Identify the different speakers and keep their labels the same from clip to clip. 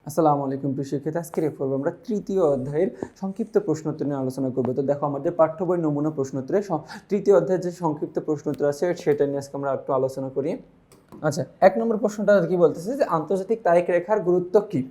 Speaker 1: আসসালামু আলাইকুম প্রিয় শিক্ষার্থী, আজকের এই পর্বে আমরা তৃতীয় অধ্যায়ের সংক্ষিপ্ত প্রশ্নোত্তর নিয়ে আলোচনা করব। তো দেখো, আমাদের পাঠ্য বই নমুনা প্রশ্নোত্তরে তৃতীয় অধ্যায়ের যে সংক্ষিপ্ত প্রশ্নোত্তর আছে সেটা নিয়ে আজকে আমরা একটু আলোচনা করি। আচ্ছা, 1 নম্বর প্রশ্নটা কি বলতেছে যে আন্তর্জাতিক তারিখ রেখার গুরুত্ব কি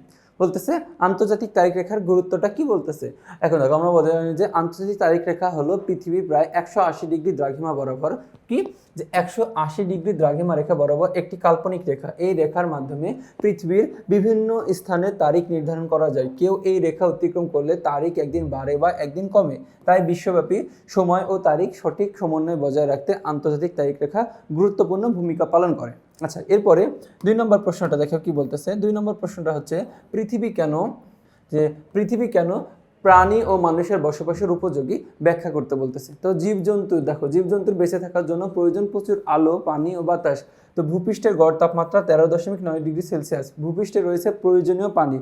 Speaker 1: বলতেছে। আন্তর্জাতিক তারিখ রেখার গুরুত্বটা কি বলতেছে। এখন দেখো, আমরা বলতে জানি যে আন্তর্জাতিক তারিখ রেখা হলো পৃথিবী প্রায় 180 ডিগ্রি দ্রাঘিমা বরাবর কি যে 180 ডিগ্রি দ্রাঘিমা রেখা বরাবর একটি কাল্পনিক রেখা। এই রেখার মাধ্যমে পৃথিবীর বিভিন্ন স্থানে তারিখ নির্ধারণ করা যায়। কেউ এই রেখা অতিক্রম করলে তারিখ একদিন বাড়ে বা একদিন কমে। তাই বিশ্বব্যাপী সময় ও তারিখ সঠিক সমন্বয় বজায় রাখতে আন্তর্জাতিক তারিখ রেখা গুরুত্বপূর্ণ ভূমিকা পালন করে। আচ্ছা, এরপরে 2 নম্বর প্রশ্নটা দেখো কি বলতেছে। 2 নম্বর প্রশ্নটা হচ্ছে পৃথিবী কেন প্রাণী ও মানুষের বসবাসের উপযোগী ব্যাখ্যা করতে বলতেছে। তো জীবজন্তু দেখো, জীবজন্তুর বেঁচে থাকার জন্য প্রয়োজন প্রচুর আলো, পানি ও বাতাস। তো ভূপৃষ্ঠের গড় তাপমাত্রা 13.9 ডিগ্রি সেলসিয়াস। ভূপৃষ্ঠে রয়েছে প্রয়োজনীয় পানি।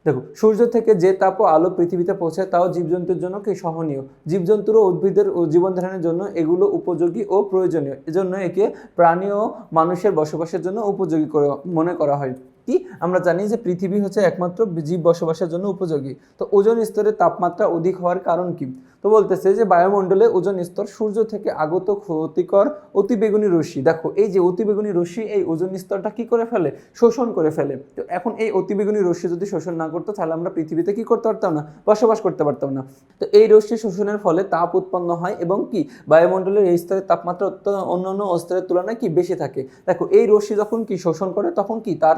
Speaker 1: দেখো, সূর্য থেকে যে তাপ ও আলো পৃথিবীতে পৌঁছায় তাও জীবজন্তুর জন্য কি সহনীয়। জীবজন্তুর ও উদ্ভিদের জীবন ধারণের জন্য এগুলো উপযোগী ও প্রয়োজনীয়। এজন্য একে প্রাণী ও মানুষের বসবাসের জন্য উপযোগী করে মনে করা হয়। কি আমরা জানি যে পৃথিবী হচ্ছে একমাত্র জীব বসবাসের জন্য উপযোগী। তো ওজোন স্তরের তাপমাত্রা অধিক হওয়ার কারণ কি। তো বলতেছে যে বায়ুমণ্ডলে ওজোন স্তর সূর্য থেকে আগত ক্ষতিকর অতিবেগুনি রশ্মি, দেখো এই যে অতিবেগুনি রশ্মি এই ওজোন স্তরটা কি করে ফেলে, শোষণ করে ফেলে। তো এখন এই অতিবেগুনি রশ্মি যদি শোষণ না করতো তাহলে আমরা পৃথিবীতে কি করতে পারতাম না, বসবাস করতে পারতাম না। তো এই রশ্মি শোষণের ফলে তাপ উৎপন্ন হয় এবং কি বায়ুমণ্ডলের এই স্তরের তাপমাত্রা অন্যান্য স্তরের তুলনায় কি বেশি থাকে। দেখো, এই রশ্মি যখন কি শোষণ করে তখন কি তার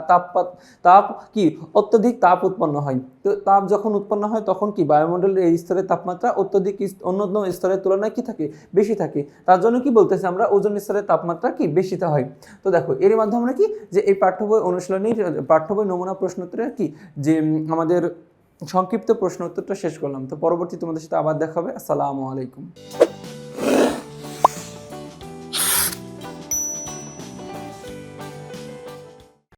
Speaker 1: তাপ কি অত্যধিক তাপ উৎপন্ন হয়। তো তাপ যখন উৎপন্ন হয় তখন কি বায়ুমণ্ডলের এই স্তরের তাপমাত্রা অত্যধিক অন্যান্য স্তরের তুলনায় কি থাকে, বেশি থাকে। তার জন্য কি বলতেছে আমরা ওজোন স্তরের তাপমাত্রা কি বেশিতে হয়। তো দেখো, এর মাধ্যমে আমরা কি যে এই পাঠ্য বই অনুশীলনীর পাঠ্য বই নমুনা প্রশ্নোত্তরের কি যে আমাদের সংক্ষিপ্ত প্রশ্ন উত্তরটা শেষ করলাম। তো পরবর্তী তোমাদের সাথে আবার দেখা হবে। আসসালামু আলাইকুম।